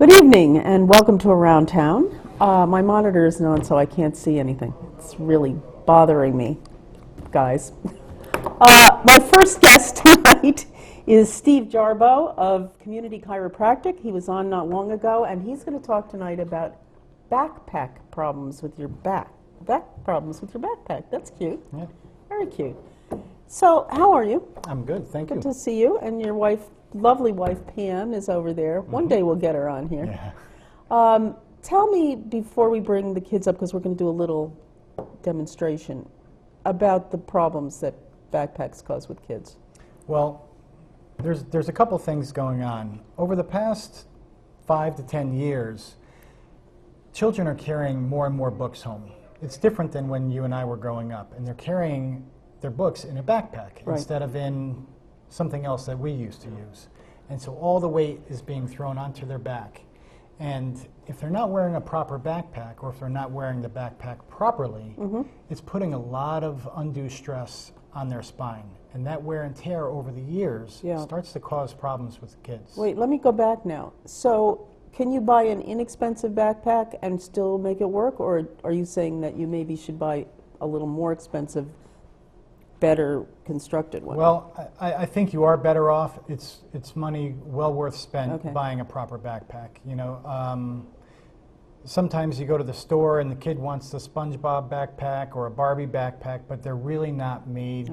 Good evening and welcome to Around Town. My monitor isn't on, so I can't see anything. It's really bothering me, guys. My first guest tonight is Steve Jarboe of Community Chiropractic. He was on not long ago, and he's going to talk tonight about backpack problems with your back. Back problems with your backpack. That's cute. Yeah. Very cute. So, how are you? I'm good, thank you. Good to see you. And your wife, lovely wife Pam, is over there. One day we'll get her on here. Yeah. Tell me, before we bring the kids up, because we're going to do a little demonstration, about the problems that backpacks cause with kids. Well, there's a couple things going on. Over the past 5 to 10 years, children are carrying more and more books home. It's different than when you and I were growing up, and they're carrying their books in a backpack instead of in something else that we used to use. And so all the weight is being thrown onto their back. And if they're not wearing a proper backpack, or if they're not wearing the backpack properly, it's putting a lot of undue stress on their spine. And that wear and tear over the years starts to cause problems with kids. Wait, let me go back now. So, can you buy an inexpensive backpack and still make it work? Or are you saying that you maybe should buy a little more expensive, better constructed one? Well, I think you are better off. It's money well worth spent buying a proper backpack. You know, sometimes you go to the store and the kid wants the SpongeBob backpack or a Barbie backpack, but they're really not made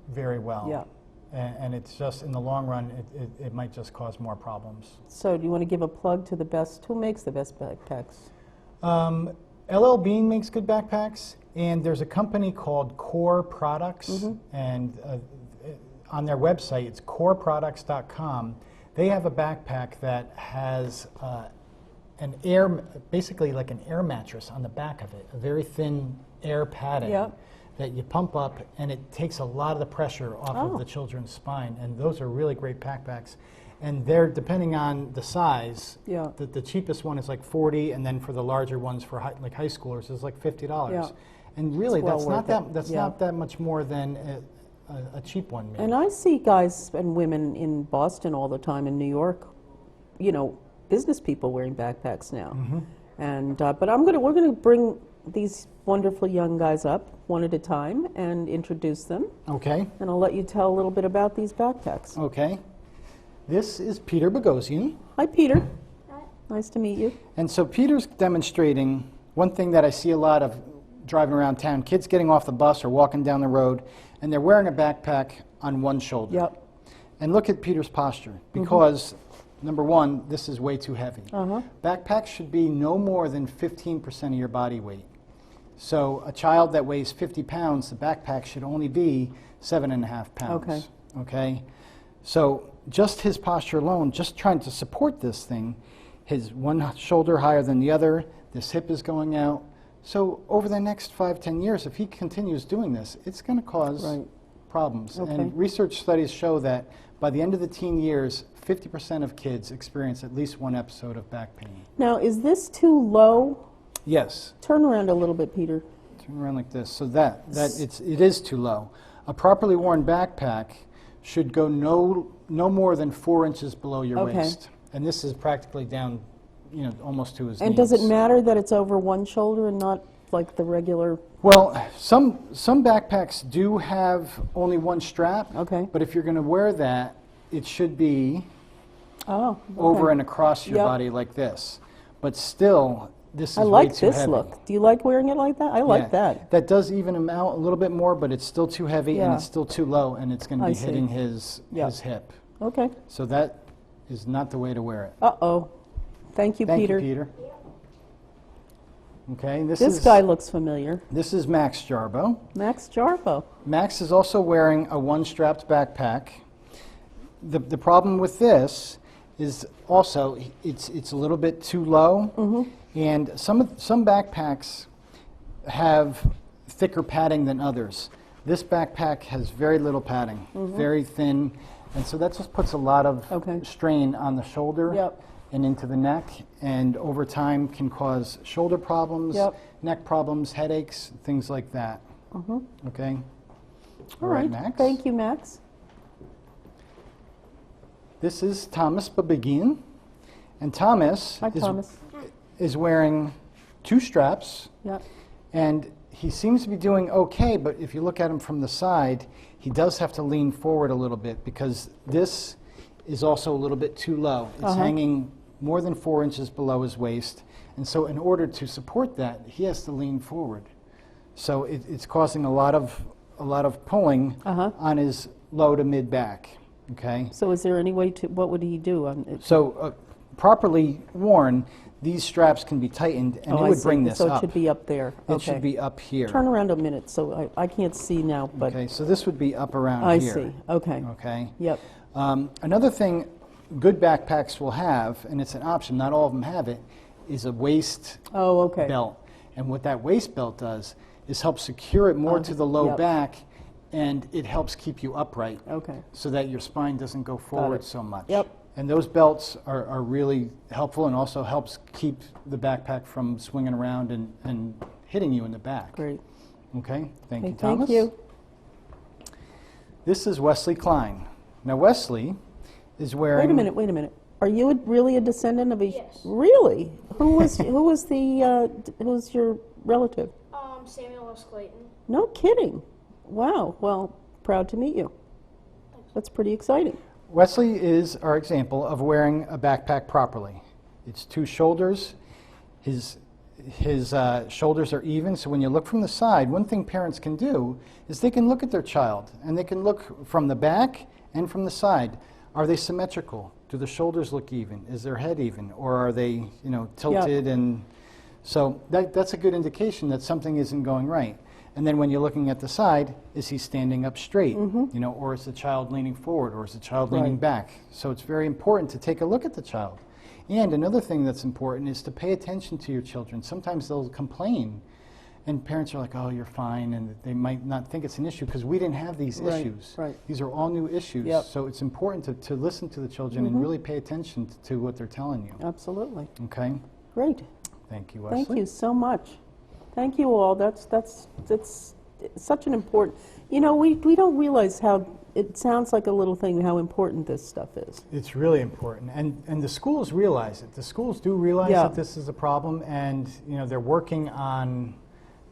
very well. Yeah. And it's just, in the long run, it might just cause more problems. So do you want to give a plug to the best, who makes the best backpacks? LL Bean makes good backpacks, and there's a company called Core Products, and on their website, it's coreproducts.com. They have a backpack that has basically like an air mattress on the back of it, a very thin air padding that you pump up, and it takes a lot of the pressure off of the children's spine, and those are really great backpacks. And they're, depending on the size, the cheapest one is like $40, and then for the larger ones for like high schoolers is like $50. And really, that's not that much more than a cheap one. Maybe. And I see guys and women in Boston all the time, in New York, you know, business people wearing backpacks now. And but we're gonna bring these wonderful young guys up one at a time and introduce them. Okay. And I'll let you tell a little bit about these backpacks. Okay. This is Peter Bogosian. Hi, Peter. Hi. Nice to meet you. And so Peter's demonstrating one thing that I see a lot of driving around town, kids getting off the bus or walking down the road, and they're wearing a backpack on one shoulder. Yep. And look at Peter's posture, because number one, this is way too heavy. Backpacks should be no more than 15% of your body weight. So a child that weighs 50 pounds, the backpack should only be 7.5 pounds. Okay. So just his posture alone, just trying to support this thing, his one shoulder higher than the other, this hip is going out. So over the next 5-10 years, if he continues doing this, it's going to cause problems. And research studies show that by the end of the teen years, 50% of kids experience at least one episode of back pain. Now, is this too low? Yes. Turn around a little bit, Peter. Turn around like this. So it is too low. A properly worn backpack should go no more than 4 inches below your waist. And this is practically down, you know, almost to his knees. And does it matter that it's over one shoulder and not like the regular? Well, some backpacks do have only one strap. Okay. But if you're going to wear that, it should be over and across your body like this. But still, this is way too heavy. I like this look. Do you like wearing it like that? I like that. That does even him out a little bit more, but it's still too heavy and it's still too low, and it's going to be hitting his hip. Okay. So that is not the way to wear it. Uh-oh. Thank you, Peter. Thank you, Peter. Okay, this guy looks familiar. This is Max Jarboe. Max Jarboe. Max is also wearing a one-strapped backpack. The problem with this is also it's a little bit too low, and some backpacks have thicker padding than others. This backpack has very little padding, very thin, and so that just puts a lot of strain on the shoulder and into the neck, and over time can cause shoulder problems, neck problems, headaches, things like that. Okay? All right, Max. Thank you, Max. This is Thomas Babigian, And Thomas, Hi, Thomas. is wearing 2 straps, Yep. and he seems to be doing okay, but if you look at him from the side, he does have to lean forward a little bit because this is also a little bit too low. It's hanging more than 4 inches below his waist, and so in order to support that, he has to lean forward. So it's causing a lot of pulling on his low to mid back. Okay. So is there any way to, what would he do? So properly worn, these straps can be tightened, and it would bring this so up. it should be up there. It should be up here. Turn around a minute, so I can't see now, but Okay, so this would be up around I here. see. Okay. Okay. Yep. Another thing good backpacks will have, and it's an option, not all of them have it, is a waist Oh, okay. belt. And what that waist belt does is help secure it more to the low Yep. back, and it helps keep you upright Okay. so that your spine doesn't go forward it. so much. Yep. And those belts are really helpful and also helps keep the backpack from swinging around and hitting you in the back. Great. Okay, thank you, Okay, Thomas. thank you. This is Wesley Klein. Now, Wesley is wearing... Wait a minute. Are you really a descendant of a? Yes. Really? Who's your relative? Samuel S. Clayton. No kidding. Wow. Well, proud to meet you. That's pretty exciting. Wesley is our example of wearing a backpack properly. It's 2 shoulders. His shoulders are even, so when you look from the side, one thing parents can do is they can look at their child, and they can look from the back and from the side. Are they symmetrical? Do the shoulders look even? Is their head even? Or are they, tilted? And so that's a good indication that something isn't going right. And then when you're looking at the side, is he standing up straight? Or is the child leaning forward, or is the child leaning back? So it's very important to take a look at the child. And another thing that's important is to pay attention to your children. Sometimes they'll complain, and parents are like, oh, you're fine, and they might not think it's an issue because we didn't have these issues. Right. These are all new issues. Yep. So it's important to listen to the children and really pay attention to what they're telling you. Absolutely. Okay? Great. Thank you, Wesley. Thank you so much. Thank you all. That's such an important. We don't realize how it sounds like a little thing, how important this stuff is. It's really important, and the schools realize it. The schools do realize that this is a problem, and they're working on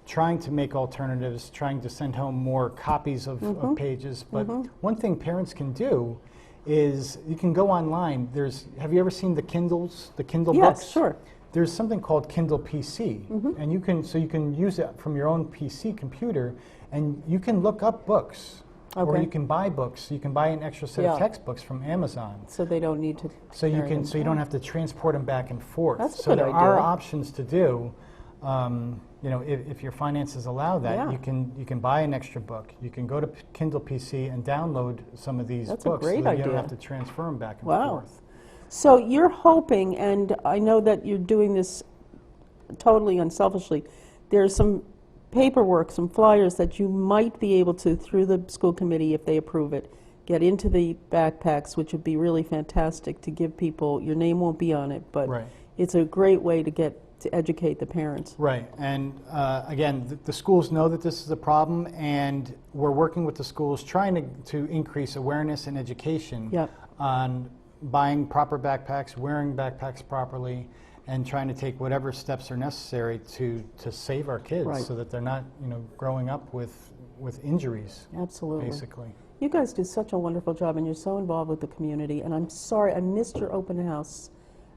trying to make alternatives, trying to send home more copies of pages. But one thing parents can do is you can go online. Have you ever seen the Kindles, the Kindle books? Yes, sure. There's something called Kindle PC, and you can use it from your own PC computer, and you can look up books, or Okay. you can buy books. You can buy an extra set of textbooks from Amazon, So they don't need to. so you carry them. don't have to transport them back and forth. That's a so good there are idea. options to do. If your finances allow that, Yeah. you can buy an extra book. You can go to Kindle PC and download some of these That's a books, great so that you don't idea. have to transfer them back and Wow. forth. So you're hoping, and I know that you're doing this totally unselfishly, there's some paperwork, some flyers that you might be able to, through the school committee, if they approve it, get into the backpacks, which would be really fantastic to give people, your name won't be on it, but Right. it's a great way to educate the parents. Right, and again, the schools know that this is a problem, and we're working with the schools trying to increase awareness and education Yep. on buying proper backpacks, wearing backpacks properly, and trying to take whatever steps are necessary to save our kids, Right. so that they're not growing up with injuries, Absolutely. basically. You guys do such a wonderful job, and you're so involved with the community, and I'm sorry, I missed your open house.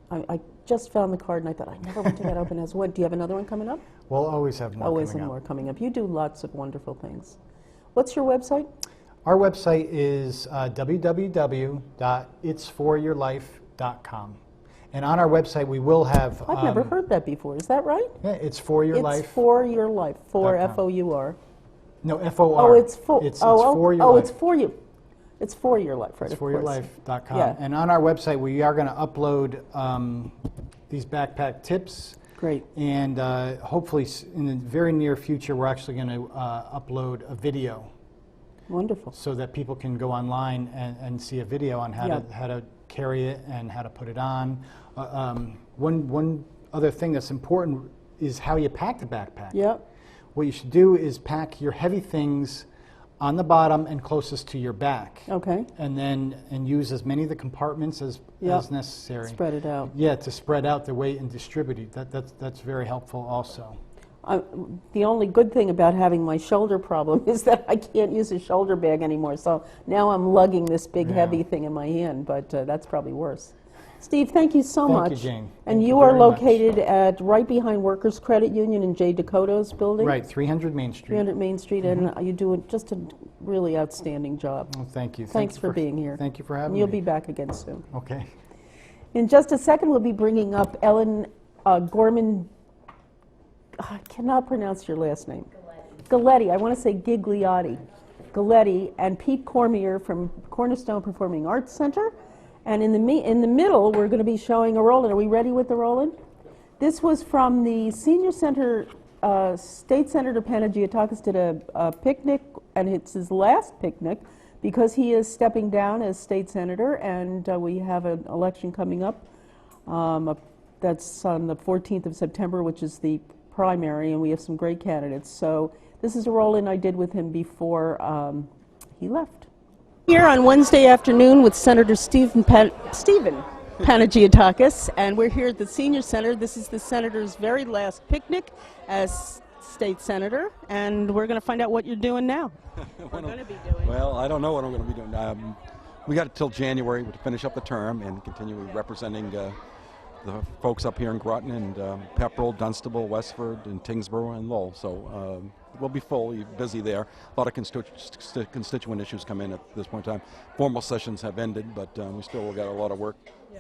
I just found the card, and I thought, I never went to that open house. What, do you have another one coming up? We'll always have more Always coming more up. coming up. You do lots of wonderful things. What's your website? Our website is www.itsforyourlife.com. And on our website, we will have... I've never heard that before. Is that right? Yeah, it's For Your Life. It's For Your Life. For .com. F-O-U-R. No, F-O-R. Oh, it's for. It's For Your Life. It's for you. It's For Your Life, right? It's of course. foryourlife.com. Yeah. And on our website, we are going to upload these backpack tips. Great. And hopefully, in the very near future, we're actually going to upload a video Wonderful. so that people can go online and see a video on how to carry it and how to put it on. One other thing that's important is how you pack the backpack. Yep. What you should do is pack your heavy things on the bottom and closest to your back. Okay. And use as many of the compartments as necessary. Spread it out. Yeah, to spread out the weight and distribute it. That's very helpful also. The only good thing about having my shoulder problem is that I can't use a shoulder bag anymore. So now I'm lugging this big heavy thing in my hand, but that's probably worse. Steve, thank you so much. Thank you, Jane. And Thank you you are very much. located at right behind Workers Credit Union in Jay Dakota's building. Right, 300 Main Street. 300 Main Street, and you do just a really outstanding job. Well, thank you. Thanks for being here. Thank you for having And me. you'll be back again soon. Okay. In just a second, we'll be bringing up Ellen Gorman. I cannot pronounce your last name. Galletti. I want to say Gigliotti. Galletti and Pete Cormier from Cornerstone Performing Arts Center. And in the middle, we're going to be showing a roll-in. Are we ready with the roll-in? This was from the Senior Center. State Senator Panagiotakis did a picnic, and it's his last picnic because he is stepping down as state senator, and we have an election coming up. That's on the 14th of September, which is the primary, and we have some great candidates. So this is a roll-in I did with him before he left. Here on Wednesday afternoon with Senator Stephen Panagiotakis, and we're here at the Senior Center. This is the senator's very last picnic as state senator, and we're going to find out what you're doing now. Well, I don't know what I'm going to be doing. We got till January to finish up the term and continue representing the folks up here in Groton and Pepperell, Dunstable, Westford, and Tingsboro, and Lowell. So we'll be fully busy there. A lot of constituent issues come in at this point in time. Formal sessions have ended, but we still got a lot of work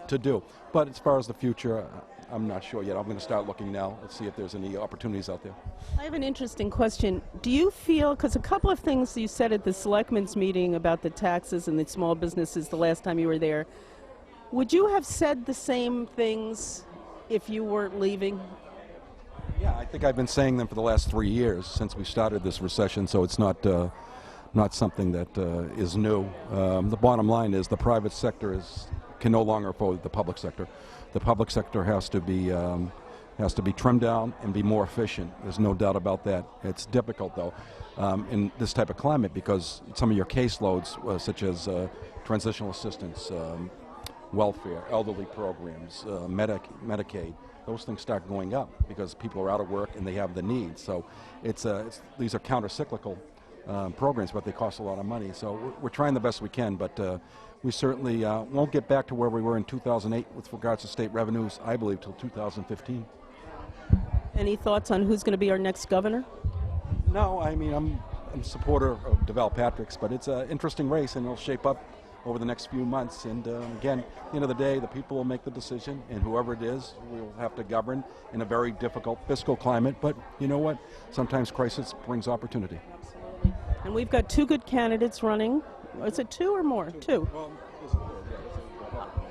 to do. But as far as the future, I'm not sure yet. I'm going to start looking now. Let's see if there's any opportunities out there. I have an interesting question. Do you feel, because a couple of things you said at the selectmen's meeting about the taxes and the small businesses the last time you were there, would you have said the same things if you weren't leaving? Yeah, I think I've been saying them for the last 3 years since we started this recession, so it's not something that is new. The bottom line is the private sector can no longer afford the public sector. The public sector has to be trimmed down and be more efficient. There's no doubt about that. It's difficult, though, in this type of climate because some of your caseloads, such as transitional assistance, welfare, elderly programs, Medicaid, those things start going up because people are out of work and they have the needs. So these are counter-cyclical programs, but they cost a lot of money. So we're trying the best we can, but we certainly won't get back to where we were in 2008 with regards to state revenues, I believe, till 2015. Any thoughts on who's going to be our next governor? No, I mean, I'm a supporter of DeVal Patrick's, but it's an interesting race, and it'll shape up over the next few months. And again, at the end of the day, the people will make the decision, and whoever it is will have to govern in a very difficult fiscal climate. But you know what? Sometimes crisis brings opportunity. Absolutely. And we've got two good candidates running. Is it two or more? Two. Well,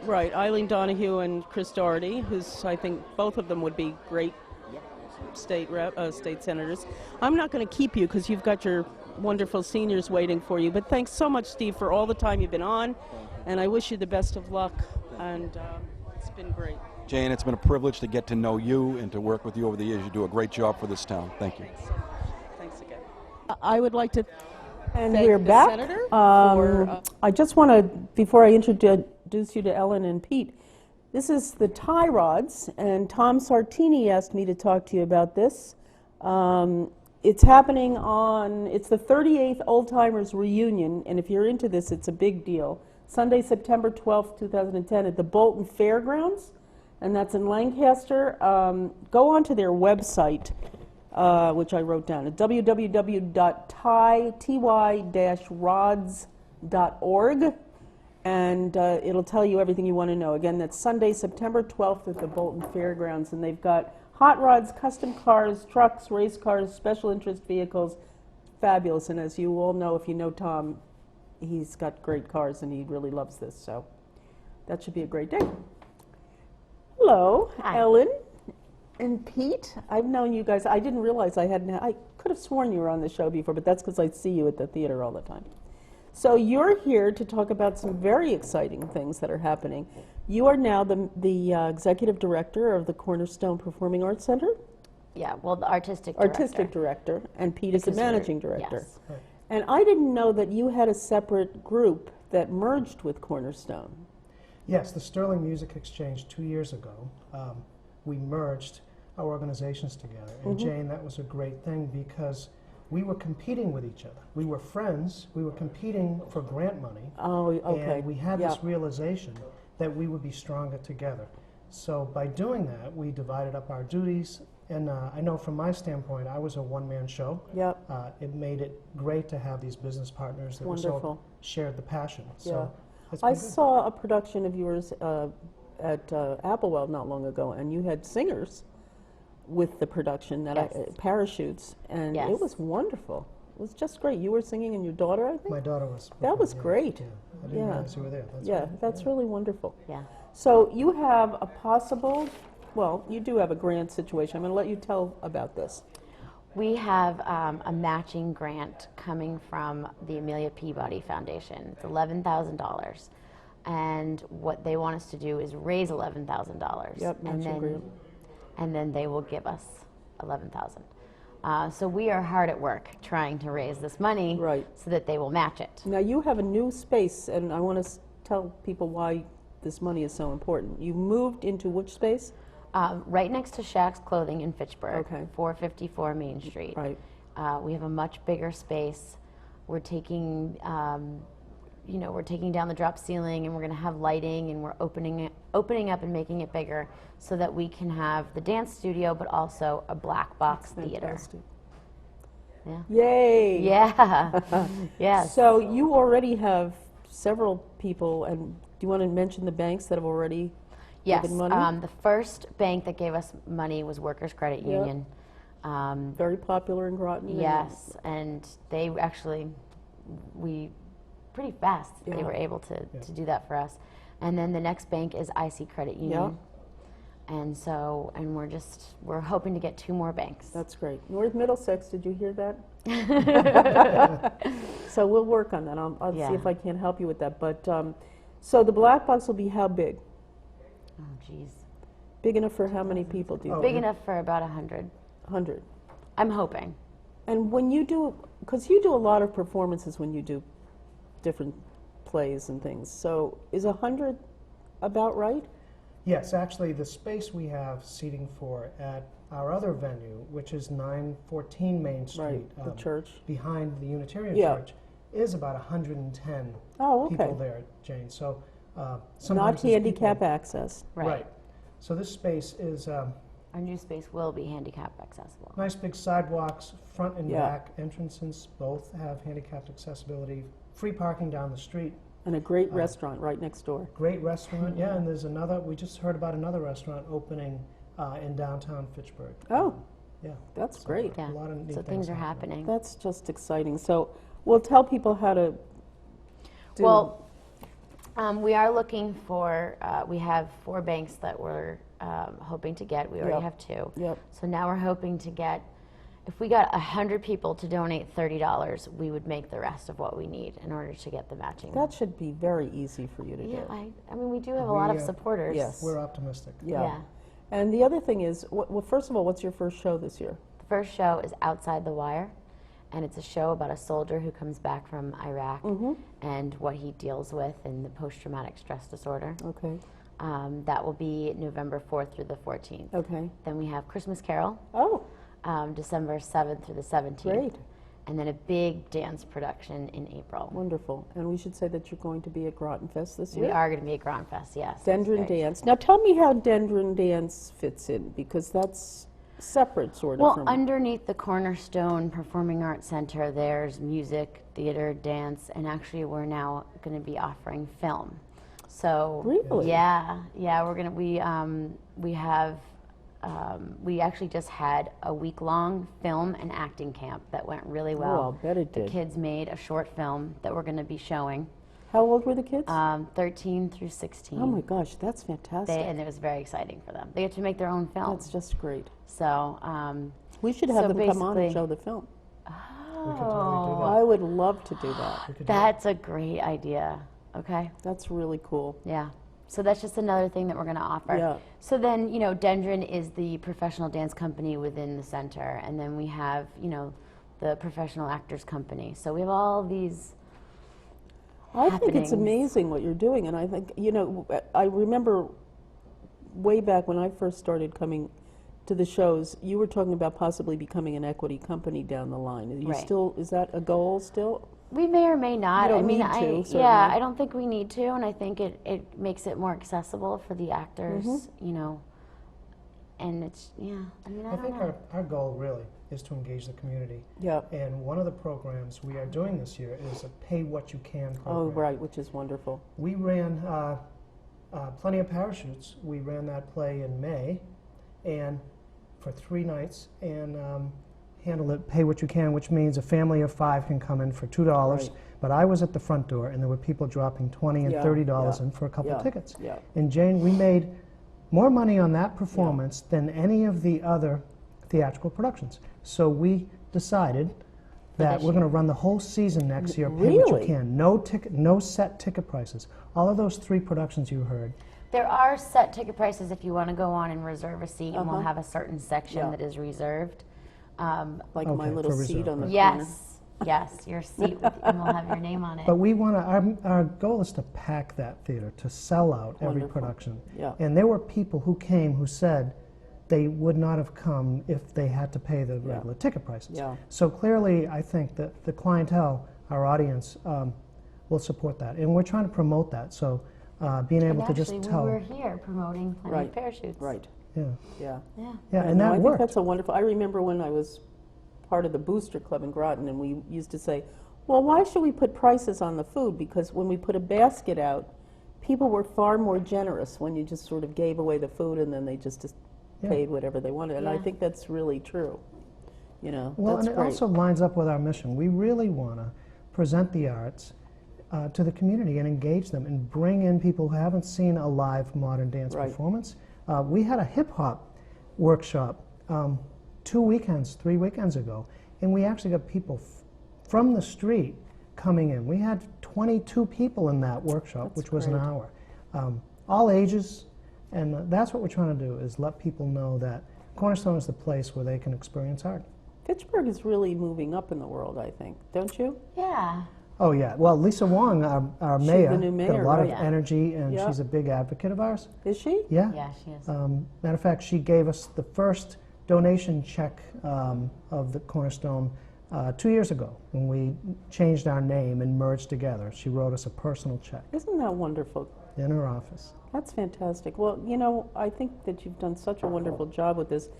Right, Eileen Donahue and Chris Doherty, who's, I think, both of them would be great state senators. I'm not going to keep you because you've got your wonderful seniors waiting for you, but thanks so much, Steve, for all the time you've been on, and I wish you the best of luck, and it's been great. Jane, it's been a privilege to get to know you and to work with you over the years. You do a great job for this town. Thank you. Thanks so much. Thanks again. I would like to And thank we're the back. senator for, I just want to, before I introduce you to Ellen and Pete, this is the tie rods, and Tom Sartini asked me to talk to you about this. It's happening it's the 38th Old Timers Reunion, and if you're into this, it's a big deal. Sunday, September 12th, 2010, at the Bolton Fairgrounds, and that's in Lancaster. Go onto their website, which I wrote down, at www.ty-rods.org, and it'll tell you everything you want to know. Again, that's Sunday, September 12th at the Bolton Fairgrounds, and they've got hot rods, custom cars, trucks, race cars, special interest vehicles. Fabulous, and as you all know, if you know Tom, he's got great cars and he really loves this, so that should be a great day. Hello, Hi. Ellen and Pete. I've known you guys. I didn't realize I could have sworn you were on the show before, but that's because I see you at the theater all the time. So you're here to talk about some very exciting things that are happening. You are now the executive director of the Cornerstone Performing Arts Center. Yeah, well, the artistic director. Artistic director, and Pete is the Because we're- managing director. yes. And I didn't know that you had a separate group that merged with Cornerstone. Yes, the Sterling Music Exchange 2 years ago, we merged our organizations together. And Jane, that was a great thing because we were competing with each other. We were friends, we were competing for grant money. Oh, okay. And we had Yeah. this realization that we would be stronger together. So by doing that, we divided up our duties. And I know from my standpoint, I was a one-man show. Yep. It made it great to have these business partners that Wonderful. were so shared the passion. Yeah. So it's I been good. saw a production of yours at Applewell not long ago, and you had singers with the production, that Yes. parachutes, and Yes. it was wonderful. It was just great. You were singing, and your daughter, I think? My daughter was. That was yeah, great. Yeah. I didn't Yeah. realize you were there. That's Yeah, great. that's really wonderful. Yeah. So you have a possible, well, you do have a grant situation. I'm going to let you tell about this. We have a matching grant coming from the Amelia Peabody Foundation. It's $11,000. And what they want us to do is raise $11,000. Yep, and matching grant. and then they will give us $11,000. So we are hard at work trying to raise this money Right. so that they will match it. Now you have a new space, and I want to tell people why this money is so important. You moved into which space? Right next to Shaq's Clothing in Fitchburg, Okay. 454 Main Street. Right. We have a much bigger space. We're taking, we're taking down the drop ceiling, and we're going to have lighting, and we're opening up and making it bigger so that we can have the dance studio, but also a black box theater. Fantastic. Yeah. Yay! Yeah. Yes. So you already have several people, and do you want to mention the banks that have already Yes. given money? The first bank that gave us money was Workers Credit Yep. Union. Very popular in Groton. and- Yes, and they actually, pretty fast, Yeah. they were able to do that for us. And then the next bank is IC Credit Union. And so, and we're hoping to get 2 more banks. That's great. North Middlesex, did you hear that? So we'll work on that. I'll Yeah. see if I can help you with that. But so the black box will be how big? Oh, geez. Big enough for how many people do you Big think? enough for about 100. 100. I'm hoping. And when you do, because you do a lot of performances when you do different plays and things. So is 100 about right? Yes, actually, the space we have seating for at our other venue, which is 914 Main Street, Right, the church. behind the Unitarian Yeah. Church, is about 110 Oh, okay. people there, Jane. So Not sometimes there's handicap people- access. Right. So this space is Our new space will be handicap accessible. nice big sidewalks, front and Yeah. back entrances, both have handicapped accessibility, free parking down the street. And a great restaurant right next door. Great restaurant, yeah, and there's another, we just heard about another restaurant opening in downtown Fitchburg. Oh, Yeah. that's So great. Yeah. A lot of neat So things are happening. That's just exciting. So we'll tell people how to do. Well, we are looking for, we have 4 banks that we're hoping to get. We already Yep. have 2. Yep. So now we're hoping to get, if we got 100 people to donate $30, we would make the rest of what we need in order to get the matching. That should be very easy for you to Yeah, do. I mean, we do have a lot of We, supporters. Yes. We're optimistic. Yeah. Yeah. And the other thing is, well, first of all, what's your first show this year? The first show is Outside the Wire, and it's a show about a soldier who comes back from Iraq and what he deals with in the post-traumatic stress disorder. Okay. That will be November 4th through the 14th. Okay. Then we have Christmas Carol, Oh, December 7th through the 17th. great. And then a big dance production in April. Wonderful. And we should say that you're going to be at Groton Fest this We year? are going to be at Grand Fest, yes. Dendron That's very- Dance. Now tell me how Dendron Dance fits in, because that's separate sort of Well, from... underneath the Cornerstone Performing Arts Center, there's music, theater, dance, and actually we're now going to be offering film. So Really? yeah, we're gonna we actually just had a week-long film and acting camp that went really well. Oh, I'll bet it The did. kids made a short film that we're going to be showing, How old were the kids? 13 through 16. Oh my gosh, that's fantastic. And it was very exciting for them. They get to make their own film. That's just great. So We should have So them come on and basically- show the film. We could totally do that. I would love to do that. We could do that's a great idea. Okay. That's really cool. Yeah. So that's just another thing that we're going to offer. Yeah. So then, Dendron is the professional dance company within the center, and then we have, the Professional Actors Company. So we have all these I think it's happenings. amazing what you're doing, and I think, you know, I remember way back when I first started coming to the shows, you were talking about possibly becoming an equity company down the line. Are you Right. still, is that a goal still? We may or may not. You don't I mean, need to, yeah, certainly. I don't think we need to, and I think it makes it more accessible for the actors, Mm-hmm. you know. And it's, yeah, I mean, I I don't think know. our goal really is to engage the community. Yeah. And one of the programs we are doing this year is a Pay What You Can program. Oh, right, which is wonderful. We ran Plenty of Parachutes. We ran that play in May, and for 3 nights, and handled it Pay What You Can, which means a family of 5 can come in for $2. Right. But I was at the front door, and there were people dropping $20 and Yeah, $30 yeah, in for a couple yeah, tickets. yeah. And Jane, we made more money on that performance than any of the other theatrical productions. So we decided that we're going to run the whole season next year. Pay What Really? You Can. No set ticket prices. All of those 3 productions you heard. There are set ticket prices if you want to go on and reserve a seat, and we'll Uh-huh. have a certain section Yeah. that is reserved. Like Okay, my little for seat reserve, on the right. corner. Yes, your seat, and we'll have your name on it. But we want to, our goal is to pack that theater, to sell out every Wonderful. production. Yeah. And there were people who came who said they would not have come if they had to pay the regular ticket prices. Yeah. So clearly, I think that the clientele, our audience, will support that. And we're trying to promote that. So being able And to just actually, tell. we were here promoting Plenty Right, of Parachutes. Right, Yeah. yeah. Yeah. Yeah, I and know, I that think worked. that's a wonderful, I remember when I was part of the Booster Club in Groton, and we used to say, well, why should we put prices on the food? Because when we put a basket out, people were far more generous when you just sort of gave away the food and then they just Yeah. paid whatever they wanted. And I Yeah. think that's really true. You know, Well, that's and it great. also lines up with our mission. We really want to present the arts to the community and engage them and bring in people who haven't seen a live modern dance Right. performance. We had a hip hop workshop 3 weekends ago, and we actually got people from the street coming in. We had 22 people in that workshop, That's which was great. an hour. All ages, and that's what we're trying to do, is let people know that Cornerstone is the place where they can experience art. Fitchburg is really moving up in the world, I think, don't you? Yeah. Oh, yeah. Well, Lisa Wong, our She's mayor, the new got mayor, a lot of right. energy, and Yeah. she's a big advocate of ours. Is she? Yeah. Yeah, she is. Matter of fact, she gave us the first donation check of the Cornerstone 2 years ago when we changed our name and merged together. She wrote us a personal check Isn't that wonderful? in her office. That's fantastic. Well, you know, I think that you've done such a wonderful job with this.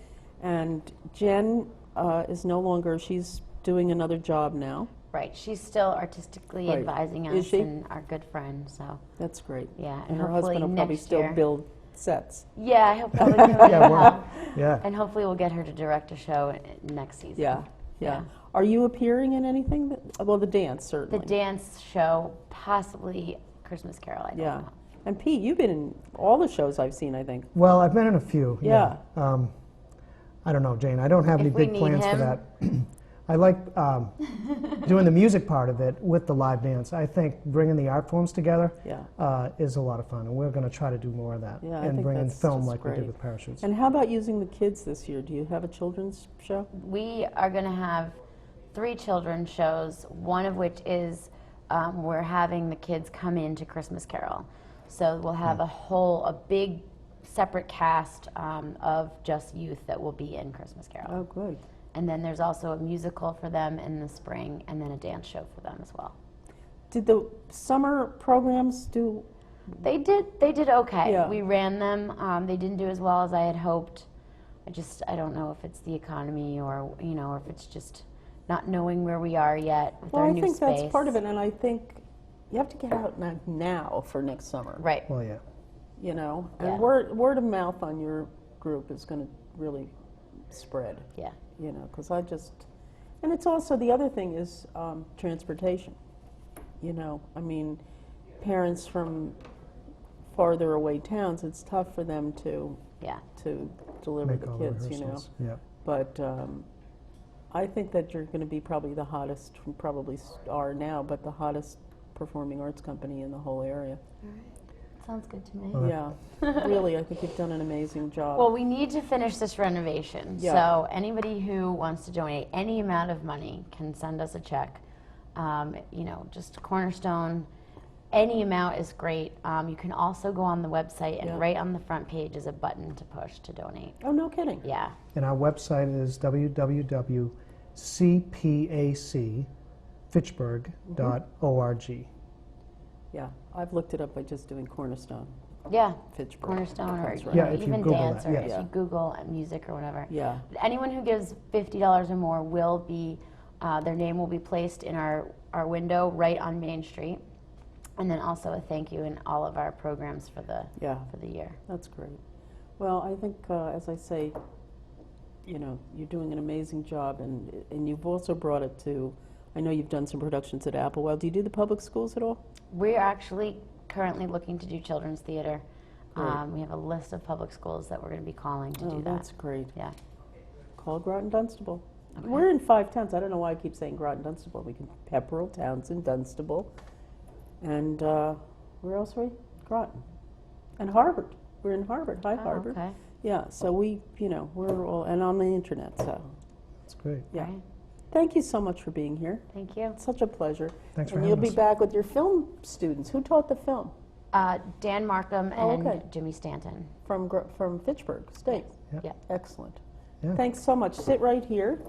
And Jen is no longer, she's doing another job now. Right. She's still artistically Right. advising Is us she? and our good friend. So That's great. yeah, And her hopefully husband will probably next still year. build sets. Yeah, I hope that would really Yeah, well, help. Yeah. And hopefully we'll get her to direct a show next season. Yeah, yeah. Yeah. Are you appearing in anything? Well, the dance, The certainly. dance show, possibly Christmas Carol. I don't Yeah. know. And Pete, you've been in all the shows I've seen, I think. Well, I've been in a few. Yeah. I don't know, Jane. I don't have any If we big need plans for him. that. I like doing the music part of it with the live dance. I think bringing the art forms together Yeah. is a lot of fun, and we're going to try to do more of that Yeah, I and think bring in that's film just like we great. did with Parachutes. And how about using the kids this year? Do you have a children's show? We are going to have 3 children's shows, one of which is we're having the kids come into Christmas Carol. So we'll have a big separate cast of just youth that will be in Christmas Carol. Oh, good. And then there's also a musical for them in the spring, and then a dance show for them as well. Did the summer programs do? They did okay. Yeah. We ran them. They didn't do as well as I had hoped. I don't know if it's the economy or or if it's just not knowing where we are yet with Well, our I new think space. that's part of it, and I think you have to get out now for next summer. Right. Well, yeah. You know, and Yeah. word of mouth on your group is going to really spread. Yeah. You know, because and it's also the other thing is transportation. You know, I mean, parents from farther away towns, it's tough for them to Yeah. deliver Make the all kids. You know, rehearsals. Yeah. but I think that you're going to be probably the hottest, are now, but the hottest performing arts company in the whole area. Sounds good to me. Yeah, really, I think you've done an amazing job. Well, we need to finish this renovation. Yeah. So anybody who wants to donate any amount of money can send us a check. You know, just Cornerstone. Any amount is great. You can also go on the website, and Yeah. right on the front page is a button to push to donate. Oh, no kidding. Yeah. And our website is www.cpacfitchburg.org. Yeah, I've looked it up by just doing Cornerstone, Yeah. Fitchburg. Cornerstone, or That's right. Yeah, if you even Google dance, that, or yes. if Yeah. you Google music or whatever. Yeah, But anyone who gives $50 or more will be, their name will be placed in our window right on Main Street. And then also a thank you in all of our programs for the yeah, year. that's great. Well, I think, as I say, you know, you're doing an amazing job, and you've also brought it to, I know you've done some productions at Applewell. Do you do the public schools at all? We're actually currently looking to do children's theater. Great. We have a list of public schools that we're going to be calling to Oh, do that. that's great. Yeah. Call Groton Dunstable. Okay. We're in 5 towns. I don't know why I keep saying Groton Dunstable. We can Pepperell, Townsend, Dunstable, and where else are we? Groton. And Harvard. We're in Harvard. Hi, Oh, Harvard. okay. Yeah, so we, you know, we're all, and on the internet, so, That's great. yeah. Right. Thank you so much for being here. Thank you. It's such a pleasure. Thanks for And you'll having be us. back with your film students. Who taught the film? Dan Markham Oh, and okay. Jimmy Stanton. From Fitchburg State. Yeah. Yeah. Excellent. Yeah. Thanks so much. Sit right here,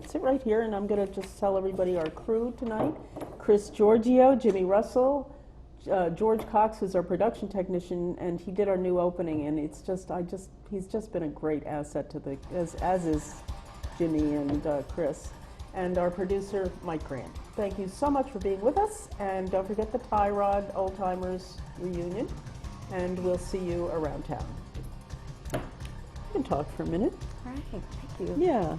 and I'm going to just tell everybody our crew tonight. Chris Giorgio, Jimmy Russell, George Cox, who's our production technician, and he did our new opening, and it's just, he's just been a great asset to the, as is Jimmy and Chris, and our producer, Mike Grant. Thank you so much for being with us, and don't forget the Tie Rod Old Timers reunion, and we'll see you around town. You can talk for a minute. All right. Thank you. Yeah.